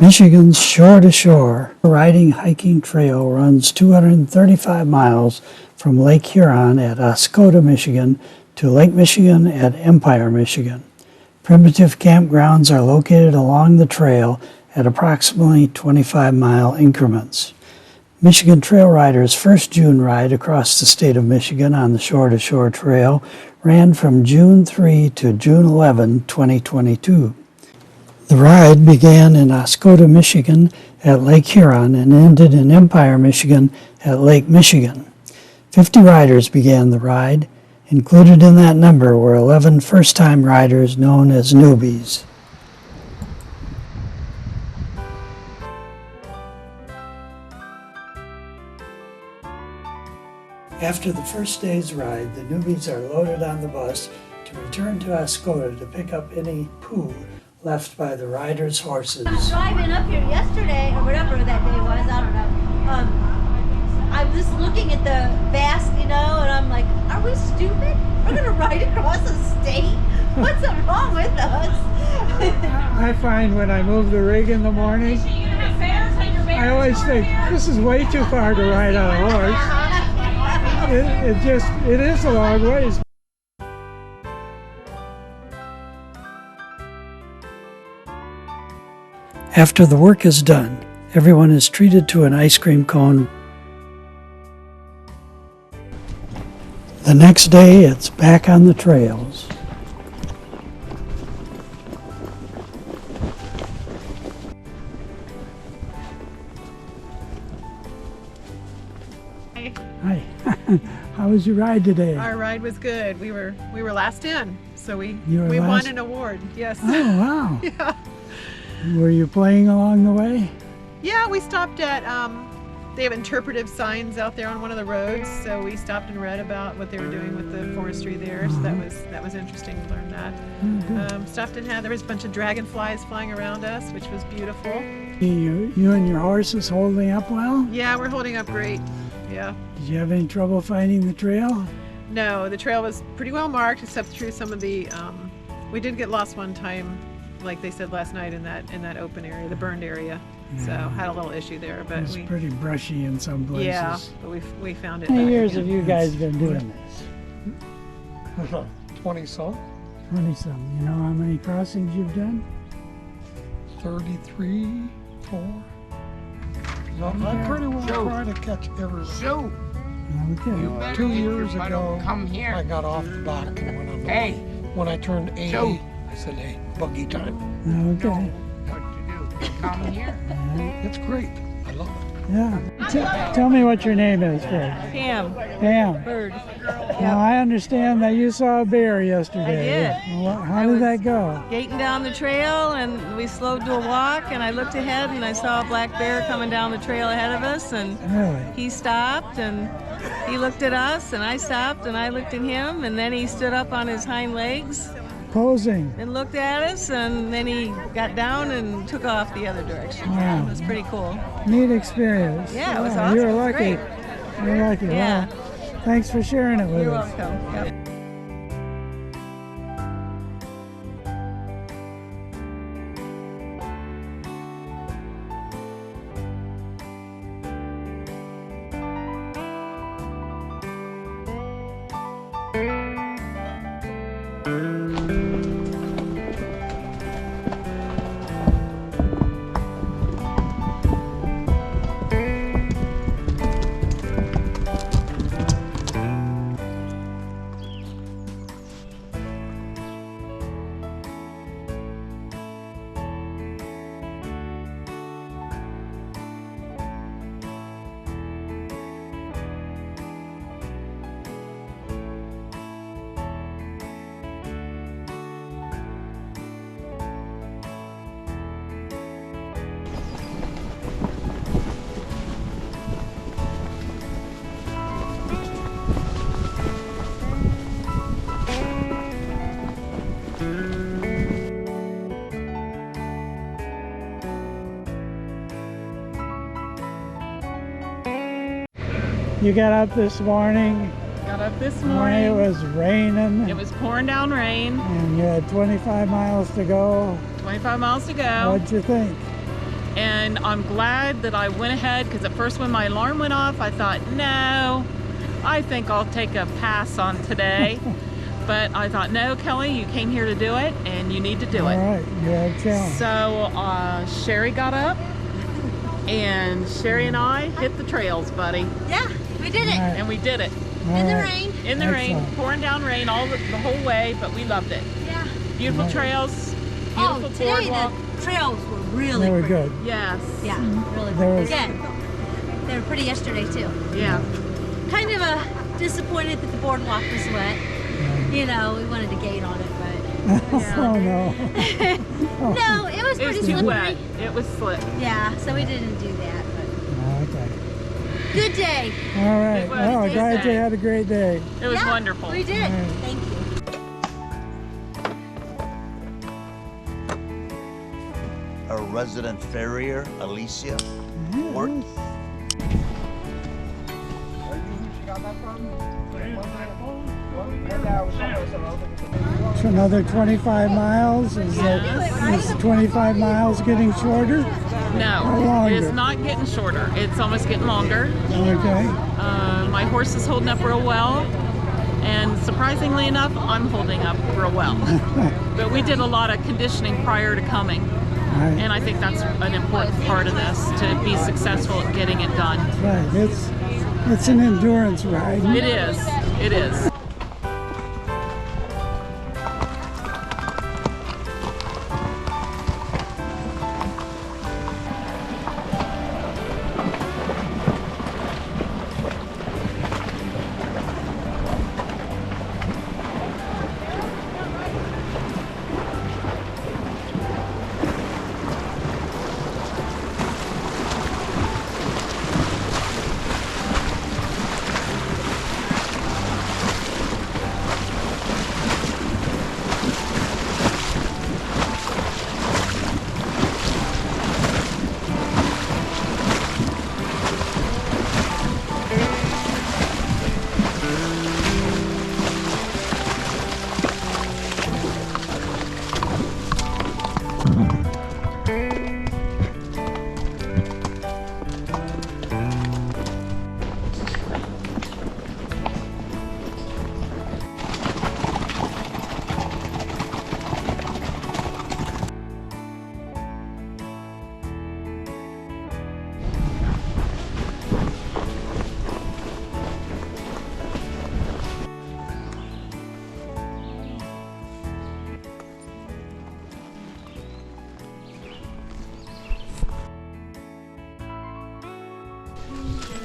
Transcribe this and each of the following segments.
Michigan's shore-to-shore riding hiking trail runs 235 miles from Lake Huron at Oscoda, Michigan to Lake Michigan at Empire, Michigan. Primitive campgrounds are located along the trail at approximately 25-mile increments. Michigan Trail Riders' first June ride across the state of Michigan on the shore-to-shore trail ran from June 3 to June 11, 2022. The ride began in Oscoda, Michigan at Lake Huron and ended in Empire, Michigan at Lake Michigan. 50 riders began the ride. Included in that number were 11 first-time riders known as newbies. After the first day's ride, the newbies are loaded on the bus to return to Oscoda to pick up any poo left by the riders' horses. I was driving up here yesterday, or whatever that day was, I don't know. I was looking at the vast, and I'm like, are we stupid? We're going to ride across the state? What's wrong with us? I find when I move the rig in the morning, I always think, this is way too far to ride on a horse. It is a long ways. After the work is done, everyone is treated to an ice cream cone. The next day, it's back on the trails. Hi. How was your ride today? Our ride was good. We were last in, so we last? won an award. Yes. Oh, wow. Yeah. Were you playing along the way? Yeah, we stopped at they have interpretive signs out there on one of the roads, so we stopped and read about what they were doing with the forestry there. So that was interesting to learn that. Stopped and there was a bunch of dragonflies flying around us, which was beautiful. You and your horses holding up well? Yeah, we're holding up great. Yeah. Did you have any trouble finding the trail? No, the trail was pretty well marked, except through some of the. We did get lost one time, like they said last night in that open area, the burned area. Yeah. So had a little issue there, but it's pretty brushy in some places. Yeah, but we found it. How many years have you guys been doing this? 20-some. 20-some. You know how many crossings you've done? 33, 4. I pretty well try to catch everything. Okay. 2 years ago, I got off the dock and went on the way. When I turned 80, I said, hey, buggy time. Okay. What to do? Come here. It's great. I love it. Yeah. Tell me what your name is first. Pam. Pam. Bird. Now, I understand that you saw a bear yesterday. I did. How did that go? Gating down the trail, and we slowed to a walk, and I looked ahead, and I saw a black bear coming down the trail ahead of us, and Really? he stopped, and he looked at us, and I stopped, and I looked at him, and then he stood up on his hind legs Posing. and looked at us, and then he got down and took off the other direction. Wow. It was pretty cool. Neat experience. Yeah, it was Wow, awesome. You were It was lucky. great. You're lucky. Yeah. Wow. Thanks for sharing it with You're us. welcome. Yep. You got up this morning. Got up this When morning. it was raining. It was pouring down rain. And you had 25 miles to go. 25 miles to go. What'd you think? And I'm glad that I went ahead, because at first when my alarm went off, I thought, no, I think I'll take a pass on today. But I thought, no, Kelly, you came here to do it, and you need to do it. All right, you have a challenge. So Sherry got up, and Sherry and I hit the trails, buddy. Yeah, we did it. All right. And we did it. In the rain. In the rain, Excellent. pouring down rain the whole way, but we loved it. Yeah. Beautiful trails, beautiful Today boardwalk. the trails were really They were pretty. good. Yes. Yeah, really There pretty. was- Again, they were pretty yesterday too. Yeah. Kind of disappointed that the boardwalk was wet. You know, we wanted to gate on it, but Oh, no. no, it was It pretty was too slippery. wet. It was slick. Yeah, so we didn't do that. Okay. But good day. All right. It was Oh, a good glad you day. had a great day. It was Yeah, wonderful. We did. All right. Thank you. Our resident farrier, Alicia Ward. So another 25 miles. Is 25 miles getting shorter? No, longer? it's not getting shorter. It's almost getting longer. Okay. My horse is holding up real well, and surprisingly enough, I'm holding up real well. But we did a lot of conditioning prior to coming, All right. and I think that's an important part of this, to be successful at getting it done. Right. It's an endurance ride. It is. It is.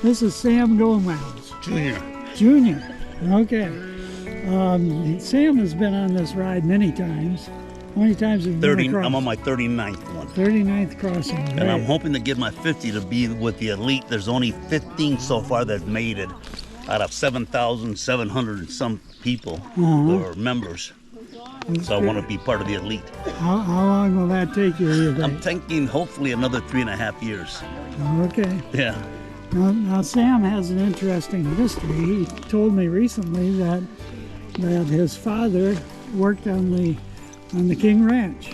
This is Sam Gomez. Junior. Okay. Sam has been on this ride many times. How many times have you been 30. across? I'm on my 39th one. 39th crossing. And I'm hoping to get my 50 to be with the elite. There's only 15 so far that made it out of 7,700 and some people or members. So I want to be part of the elite. How long will that take you? I'm thinking hopefully another 3.5 years. Okay. Yeah. Now Sam has an interesting history. He told me recently that his father worked on the King Ranch.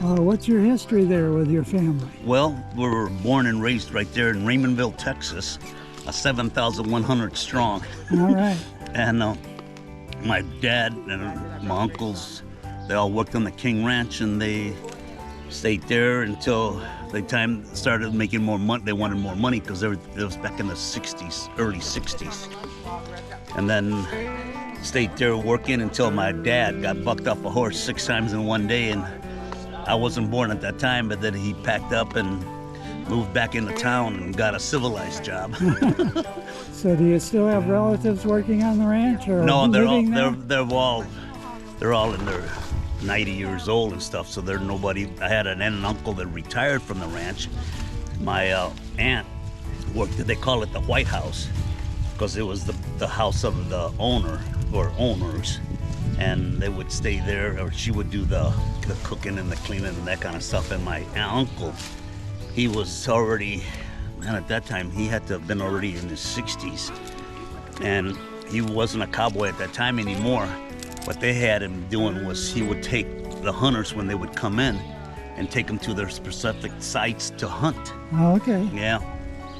What's your history there with your family? Well, we were born and raised right there in Raymondville, Texas, 7,100 strong. All right. And my dad and my uncles, they all worked on the King Ranch, and they stayed there until the time started making more money. They wanted more money because it was back in the 60s, early 60s. And then stayed there working until my dad got bucked off a horse 6 times in one day. And I wasn't born at that time, but then he packed up and moved back into town and got a civilized job. So do you still have relatives working on the ranch, or No, they're all living there? they're all in their 90 years old and stuff. So they're nobody. I had an aunt and uncle that retired from the ranch. My aunt worked. They call it the White House because it was the house of the owner or owners, and they would stay there, or she would do the cooking and the cleaning and that kind of stuff. And my uncle, he was already, man, at that time he had to have been already in his 60s, and he wasn't a cowboy at that time anymore. What they had him doing was he would take the hunters when they would come in, and take them to their specific sites to hunt. Oh, okay. Yeah.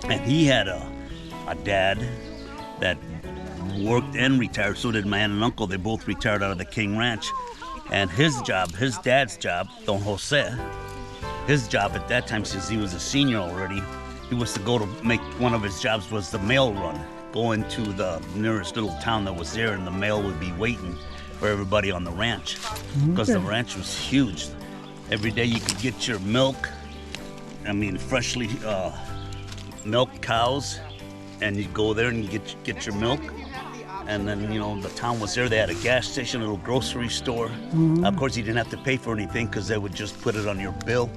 And he had a dad that worked and retired. So did my aunt and uncle. They both retired out of the King Ranch. And his job, his dad's job, Don Jose, his job at that time, since he was a senior already, he was to go to make, one of his jobs was the mail run. Go into the nearest little town that was there, and the mail would be waiting for everybody on the ranch. Because the ranch was huge. Every day you could get your milk, I mean freshly milked cows, and you go there and you get your milk. And then, you know, the town was there. They had a gas station, a little grocery store. Of course, you didn't have to pay for anything because they would just put it on your bill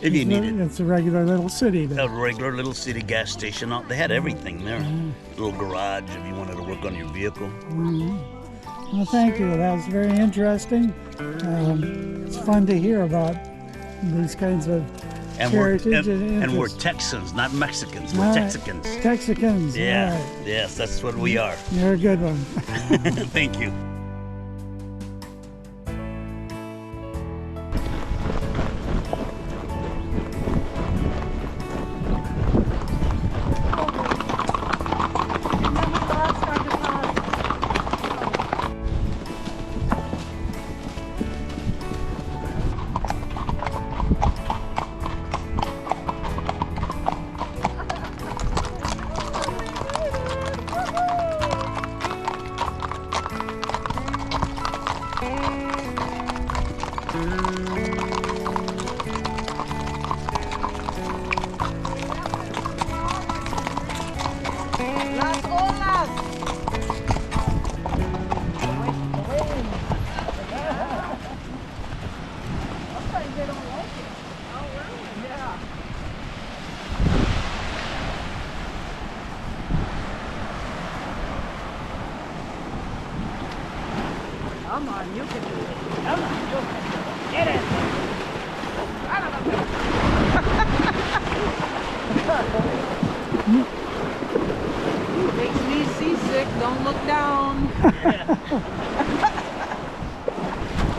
if you needed. It's a regular little city there. A regular little city gas station. They had everything there. Little garage if you wanted to work on your vehicle. Well, thank you. That was very interesting. It's fun to hear about these kinds of heritage and we're interests. Texans, not Mexicans. We're All right. Texicans. Texicans. Yeah. All right. Yes, that's what we are. You're a good one. Thank you. Makes me seasick. Don't look down.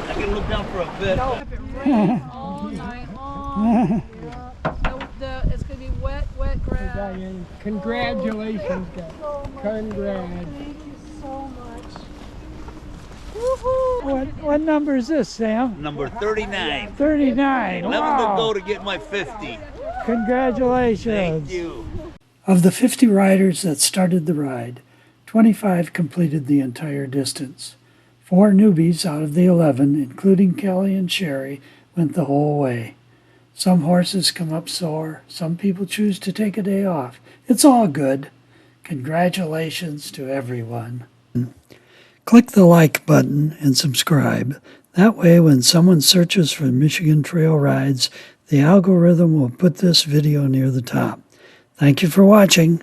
I can look down for a bit. All night long. It's gonna be wet, wet grass. Diane, congratulations, guys. Congrats. Thank you so much. What number is this, Sam? Number 39. 39. 11 Wow. to go to get my 50. Congratulations. Thank you. Of the 50 riders that started the ride, 25 completed the entire distance. 4 newbies out of the 11, including Kelly and Sherry, went the whole way. Some horses come up sore, some people choose to take a day off. It's all good. Congratulations to everyone. Click the like button and subscribe. That way, when someone searches for Michigan Trail rides, the algorithm will put this video near the top. Thank you for watching.